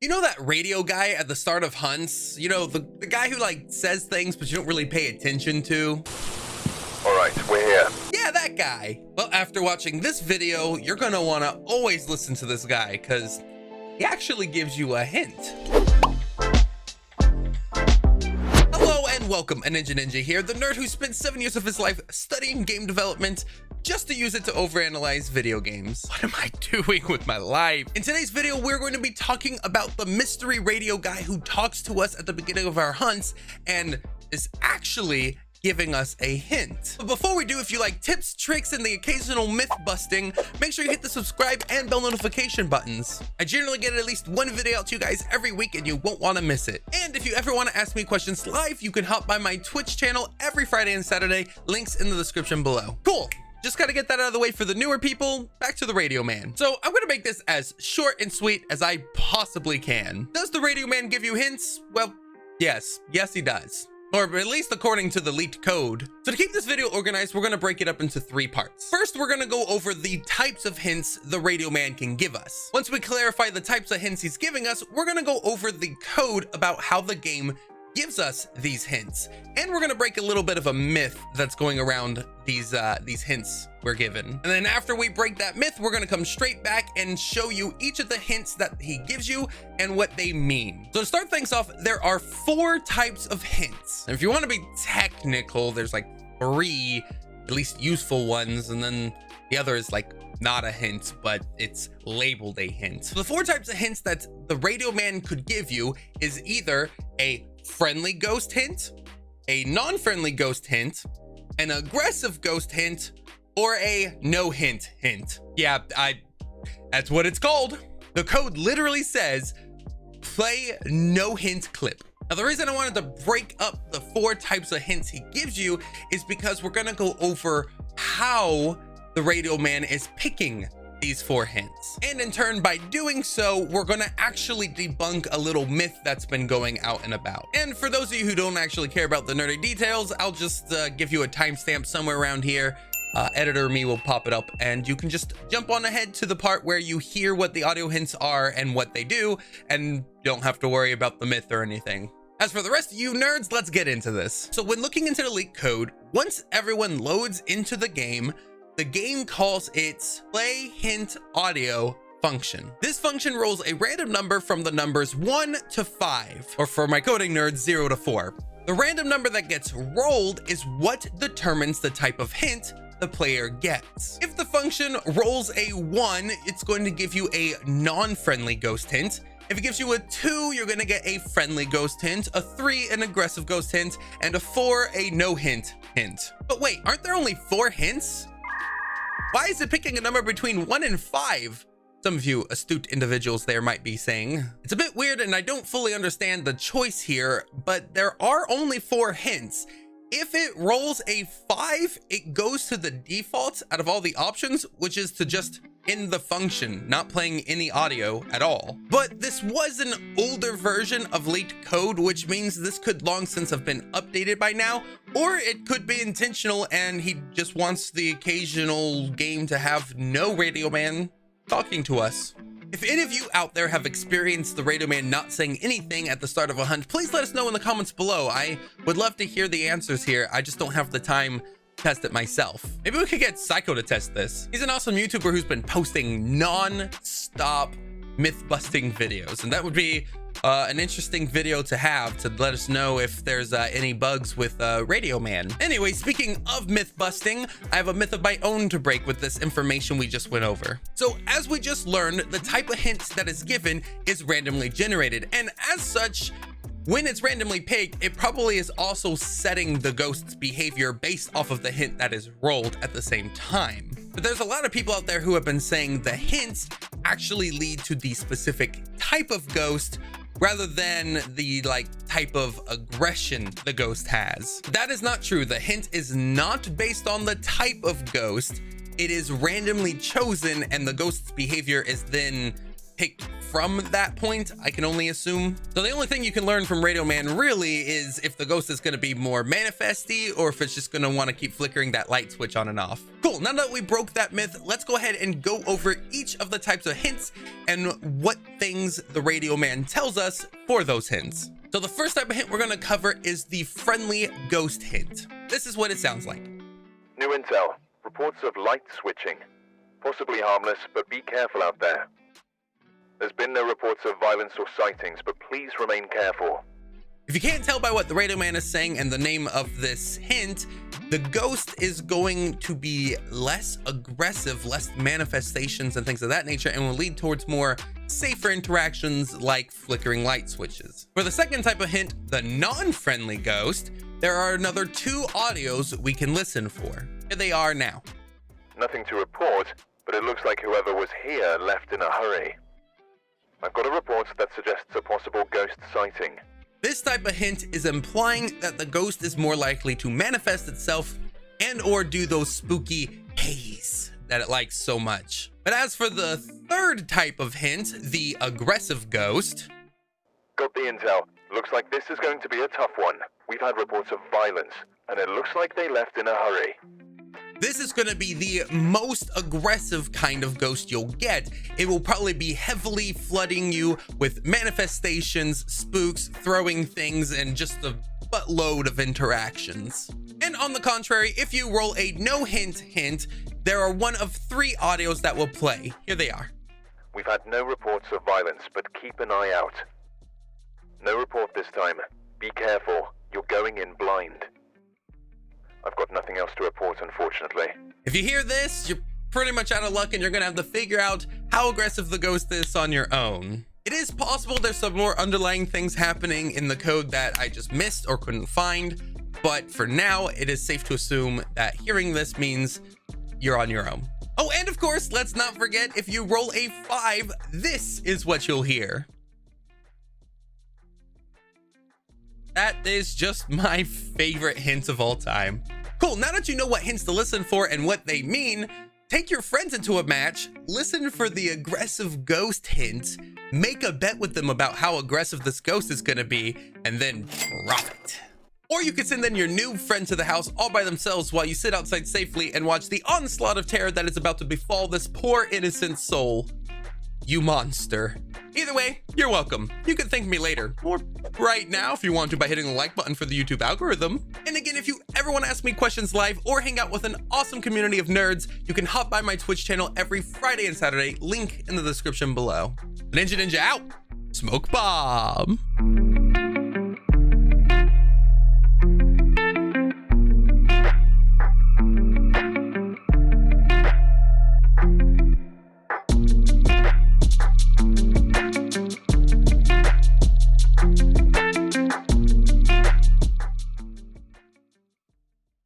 You know that radio guy at the start of hunts? You know, the guy who like says things but you don't really pay attention to? All right, we're here. Yeah, that guy. Well, after watching this video, you're gonna wanna always listen to this guy because he actually gives you a hint. Hello and welcome, aninjaninja here, the nerd who spent 7 years of his life studying game development just to use it to overanalyze video games. What am I doing with my life? In today's video, we're going to be talking about the mystery radio guy who talks to us at the beginning of our hunts and is actually giving us a hint. But before we do, if you like tips, tricks, and the occasional myth busting, make sure you hit the subscribe and bell notification buttons. I generally get at least one video out to you guys every week and you won't want to miss it. And if you ever want to ask me questions live, you can hop by my Twitch channel every Friday and Saturday, links in the description below. Cool. Just gotta get that out of the way for the newer people. Back to the radio man. So I'm gonna make this as short and sweet as I possibly can. Does the radio man give you hints? Well, yes he does. Or at least according to the leaked code. So to keep this video organized, we're gonna break it up into 3 parts. First, we're gonna go over the types of hints the radio man can give us. Once we clarify the types of hints he's giving us, we're gonna go over the code about how the game gives us these hints. And we're gonna break a little bit of a myth that's going around these hints we're given. And then after we break that myth, we're gonna come straight back and show you each of the hints that he gives you and what they mean. So to start things off, there are 4 types of hints. And if you wanna be technical, there's like 3 at least useful ones, and then the other is like not a hint, but it's labeled a hint. So the 4 types of hints that the radio man could give you is either a friendly ghost hint, a non-friendly ghost hint, an aggressive ghost hint, or a no hint hint. Yeah, that's what it's called. The code literally says play no hint clip. Now, the reason I wanted to break up the 4 types of hints he gives you is because we're gonna go over how the radio man is picking these 4 hints. And in turn, by doing so, we're gonna actually debunk a little myth that's been going out and about. And for those of you who don't actually care about the nerdy details, I'll just give you a timestamp somewhere around here. Editor me will pop it up and you can just jump on ahead to the part where you hear what the audio hints are and what they do, and don't have to worry about the myth or anything. As for the rest of you nerds, let's get into this. So when looking into the leaked code, once everyone loads into the game calls its play hint audio function. This function rolls a random number from the numbers 1 to 5, or for my coding nerds, 0 to 4. The random number that gets rolled is what determines the type of hint the player gets. If the function rolls a 1, it's going to give you a non-friendly ghost hint. If it gives you a 2, you're gonna get a friendly ghost hint, a 3, an aggressive ghost hint, and a 4, a no hint hint. But wait, aren't there only 4 hints? Why is it picking a number between 1 and 5? Some of you astute individuals there might be saying. It's a bit weird and I don't fully understand the choice here, but there are only 4 hints. If it rolls a 5, it goes to the default out of all the options, which is to just end the function, not playing any audio at all. But this was an older version of leaked code, which means this could long since have been updated by now, or it could be intentional and he just wants the occasional game to have no radio man talking to us. If any of you out there have experienced the radio man not saying anything at the start of a hunt, please let us know in the comments below. I would love to hear the answers here. I just don't have the time to test it myself. Maybe we could get Psycho to test this. He's an awesome YouTuber who's been posting non-stop myth-busting videos, and that would be an interesting video to have to let us know if there's any bugs with Radio Man. Anyway, speaking of myth busting, I have a myth of my own to break with this information we just went over. So as we just learned, the type of hints that is given is randomly generated, and as such, when it's randomly picked, it probably is also setting the ghost's behavior based off of the hint that is rolled at the same time. But there's a lot of people out there who have been saying the hints actually lead to the specific type of ghost rather than the type of aggression the ghost has. That is not true. The hint is not based on the type of ghost. It is randomly chosen and the ghost's behavior is then picked from that point, I can only assume. So the only thing you can learn from Radio Man really is if the ghost is going to be more manifesty or if it's just going to want to keep flickering that light switch on and off. Cool, now that we broke that myth, let's go ahead and go over each of the types of hints and what things the Radio Man tells us for those hints. So the first type of hint we're going to cover is the friendly ghost hint. This is what it sounds like. New intel. Reports of light switching. Possibly harmless, but be careful out there. There's been no reports of violence or sightings, but please remain careful. If you can't tell by what the Radio Man is saying and the name of this hint, the ghost is going to be less aggressive, less manifestations and things of that nature, and will lead towards more safer interactions like flickering light switches. For the second type of hint, the non-friendly ghost, there are another 2 audios we can listen for. Here they are now. Nothing to report, but it looks like whoever was here left in a hurry. I've got a report that suggests a possible ghost sighting. This type of hint is implying that the ghost is more likely to manifest itself and or do those spooky haze that it likes so much. But as for the third type of hint, the aggressive ghost. Got the intel. Looks like this is going to be a tough one. We've had reports of violence, and it looks like they left in a hurry. This is going to be the most aggressive kind of ghost you'll get. It will probably be heavily flooding you with manifestations, spooks, throwing things, and just a buttload of interactions. And on the contrary, if you roll a no hint hint, there are 1 of 3 audios that will play. Here they are. We've had no reports of violence, but keep an eye out. No report this time. Be careful. You're going in blind. I've got nothing else to report, unfortunately. If you hear this, you're pretty much out of luck and you're gonna have to figure out how aggressive the ghost is on your own. It is possible there's some more underlying things happening in the code that I just missed or couldn't find, but for now, it is safe to assume that hearing this means you're on your own. Oh, and of course, let's not forget, if you roll a 5, this is what you'll hear. That is just my favorite hint of all time. Cool, now that you know what hints to listen for and what they mean, take your friends into a match, listen for the aggressive ghost hints, make a bet with them about how aggressive this ghost is gonna be, and then drop it. Or you could send in your new friend to the house all by themselves while you sit outside safely and watch the onslaught of terror that is about to befall this poor innocent soul. You monster. Either way, you're welcome. You can thank me later, or right now if you want to by hitting the like button for the YouTube algorithm. And again, if you ever want to ask me questions live or hang out with an awesome community of nerds, you can hop by my Twitch channel every Friday and Saturday, link in the description below. Ninja out, smoke bomb.